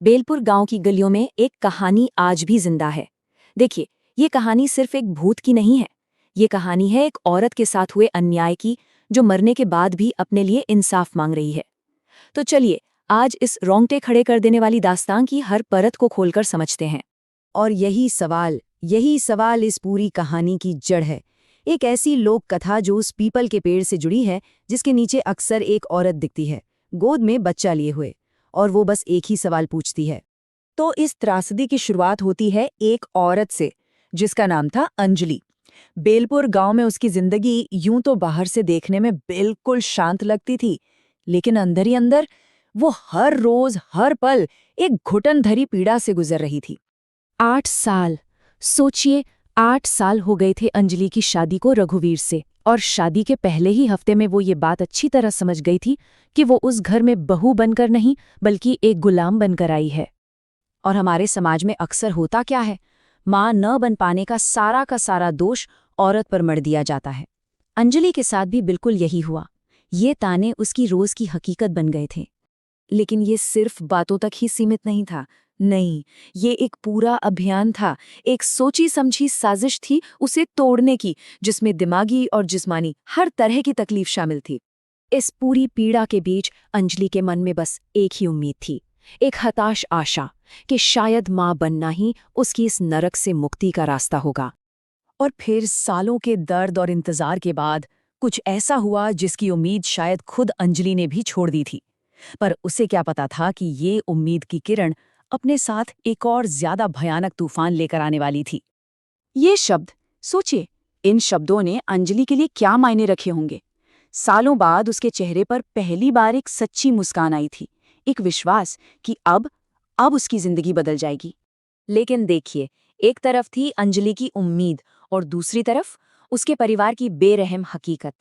बेलपुर गांव की गलियों में एक कहानी आज भी जिंदा है। देखिए, ये कहानी सिर्फ एक भूत की नहीं है। ये कहानी है एक औरत के साथ हुए अन्याय की, जो मरने के बाद भी अपने लिए इंसाफ मांग रही है। तो चलिए, आज इस रोंगटे खड़े कर देने वाली दास्तान की हर परत को खोलकर समझते हैं। और यही सवाल इस पूरी कहानी की जड़ है। एक ऐसी लोक कथा जो उस पीपल के पेड़ से जुड़ी है, जिसके नीचे अक्सर एक औरत दिखती है, गोद में बच्चा लिए हुए, और वो बस एक ही सवाल पूछती है। तो इस त्रासदी की शुरुआत होती है एक औरत से, जिसका नाम था अंजलि। बेलपुर गांव में उसकी जिंदगी यूं तो बाहर से देखने में बिल्कुल शांत लगती थी, लेकिन अंदर ही अंदर वो हर रोज हर पल एक घुटन धरी पीड़ा से गुजर रही थी। 8 साल, सोचिए, 8 साल हो गए थे अंजलि की शादी को रघुवीर से, और शादी के पहले ही हफ्ते में वो ये बात अच्छी तरह समझ गई थी कि वो उस घर में बहू बनकर नहीं बल्कि एक गुलाम बनकर आई है। और हमारे समाज में अक्सर होता क्या है, मां न बन पाने का सारा दोष औरत पर मढ़ दिया जाता है। अंजलि के साथ भी बिल्कुल यही हुआ। ये ताने उसकी रोज की हकीकत बन गए थे। लेकिन ये सिर्फ बातों तक ही सीमित नहीं था। नहीं, ये एक पूरा अभियान था, एक सोची समझी साजिश थी उसे तोड़ने की, जिसमें दिमागी और जिस्मानी हर तरह की तकलीफ शामिल थी। इस पूरी पीड़ा के बीच अंजलि के मन में बस एक ही उम्मीद थी, एक हताश आशा कि शायद मां बनना ही उसकी इस नरक से मुक्ति का रास्ता होगा। और फिर सालों के दर्द और इंतजार के बाद कुछ ऐसा हुआ जिसकी उम्मीद शायद खुद अंजलि ने भी छोड़ दी थी। पर उसे क्या पता था कि ये उम्मीद की किरण अपने साथ एक और ज्यादा भयानक तूफान लेकर आने वाली थी। ये शब्द, सोचिए, इन शब्दों ने अंजलि के लिए क्या मायने रखे होंगे। सालों बाद उसके चेहरे पर पहली बार एक सच्ची मुस्कान आई थी, एक विश्वास कि अब उसकी जिंदगी बदल जाएगी। लेकिन देखिए, एक तरफ थी अंजलि की उम्मीद और दूसरी तरफ उसके परिवार की बेरहम हकीकत।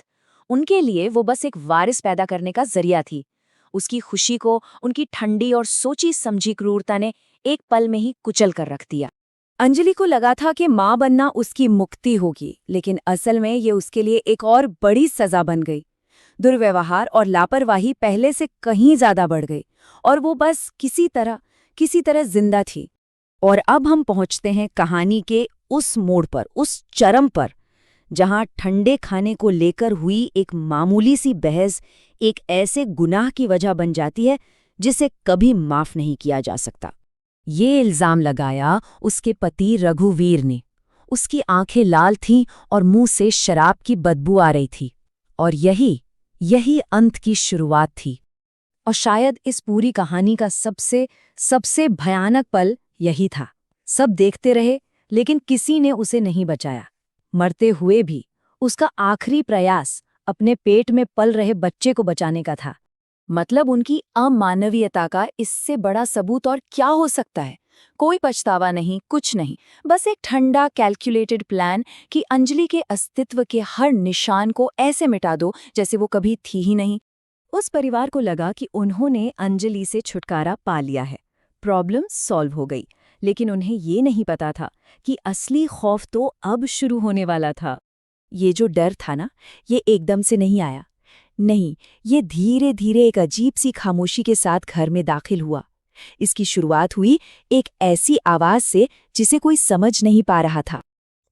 उनके लिए वो बस एक वारिस पैदा करने का जरिया थी। उसकी खुशी को उनकी ठंडी और सोची समझी क्रूरता ने एक पल में ही कुचल कर रख दिया। अंजलि को लगा था कि मां बनना उसकी मुक्ति होगी, लेकिन असल में ये उसके लिए एक और बड़ी सजा बन गई। दुर्व्यवहार और लापरवाही पहले से कहीं ज्यादा बढ़ गई, और वो बस किसी तरह जिंदा थी। और अब हम पहुंचते हैं कहानी के उस मोड़ पर, उस चरम पर, जहां ठंडे खाने को लेकर हुई एक मामूली सी बहस एक ऐसे गुनाह की वजह बन जाती है जिसे कभी माफ नहीं किया जा सकता। ये इल्जाम लगाया उसके पति रघुवीर ने। उसकी आंखें लाल थीं और मुंह से शराब की बदबू आ रही थी, और यही अंत की शुरुआत थी। और शायद इस पूरी कहानी का सबसे भयानक पल यही था। सब देखते रहे, लेकिन किसी ने उसे नहीं बचाया। मरते हुए भी उसका आखिरी प्रयास अपने पेट में पल रहे बच्चे को बचाने का था। मतलब उनकी अमानवीयता का इससे बड़ा सबूत और क्या हो सकता है। कोई पछतावा नहीं, कुछ नहीं, बस एक ठंडा कैलकुलेटेड प्लान कि अंजलि के अस्तित्व के हर निशान को ऐसे मिटा दो जैसे वो कभी थी ही नहीं। उस परिवार को लगा कि उन्होंने अंजलि से छुटकारा पा लिया है, प्रॉब्लम सॉल्व हो गई। लेकिन उन्हें ये नहीं पता था कि असली खौफ तो अब शुरू होने वाला था। ये जो डर था ना, ये एकदम से नहीं आया। नहीं, ये धीरे धीरे एक अजीब सी खामोशी के साथ घर में दाखिल हुआ। इसकी शुरुआत हुई एक ऐसी आवाज से जिसे कोई समझ नहीं पा रहा था,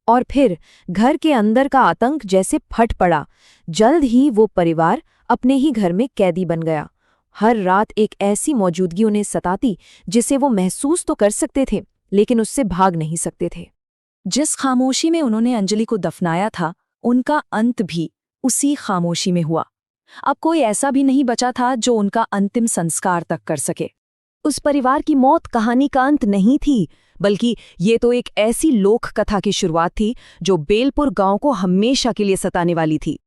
और फिर घर के अंदर का आतंक जैसे फट पड़ा। जल्द ही वो परिवार अपने ही घर में कैदी बन गया। हर रात एक ऐसी मौजूदगी उन्हें सताती जिसे वो महसूस तो कर सकते थे, लेकिन उससे भाग नहीं सकते थे। जिस खामोशी में उन्होंने अंजलि को दफनाया था, उनका अंत भी उसी खामोशी में हुआ। अब कोई ऐसा भी नहीं बचा था जो उनका अंतिम संस्कार तक कर सके। उस परिवार की मौत कहानी का अंत नहीं थी, बल्कि ये तो एक ऐसी लोक कथा की शुरुआत थी जो बेलपुर गांव को हमेशा के लिए सताने वाली थी।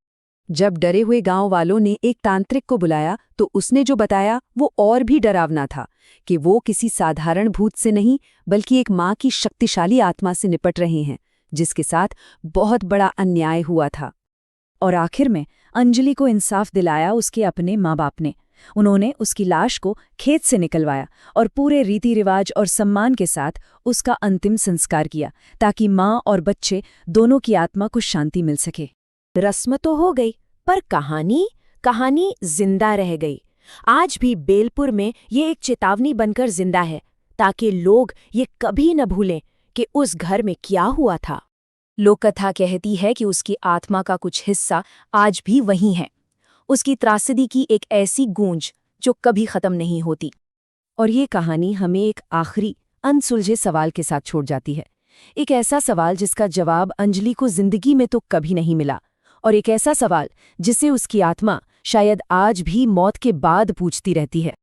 जब डरे हुए गांव वालों ने एक तांत्रिक को बुलाया, तो उसने जो बताया वो और भी डरावना था कि वो किसी साधारण भूत से नहीं, बल्कि एक मां की शक्तिशाली आत्मा से निपट रहे हैं, जिसके साथ बहुत बड़ा अन्याय हुआ था। और आखिर में अंजलि को इंसाफ दिलाया उसके अपने माँ बाप ने। उन्होंने उसकी लाश को खेत से निकलवाया और पूरे रीति रिवाज और सम्मान के साथ उसका अंतिम संस्कार किया, ताकि माँ और बच्चे दोनों की आत्मा को शांति मिल सके। रस्म तो हो गई, पर कहानी जिंदा रह गई। आज भी बेलपुर में ये एक चेतावनी बनकर जिंदा है। ताकि लोग ये कभी न भूलें कि उस घर में क्या हुआ था। लोककथा कहती है कि उसकी आत्मा का कुछ हिस्सा आज भी वहीं है, उसकी त्रासदी की एक ऐसी गूंज जो कभी खत्म नहीं होती। और ये कहानी हमें एक आखिरी अनसुलझे सवाल के साथ छोड़ जाती है। एक ऐसा सवाल जिसका जवाब अंजलि को जिंदगी में तो कभी नहीं मिला, और एक ऐसा सवाल जिसे उसकी आत्मा शायद आज भी मौत के बाद पूछती रहती है।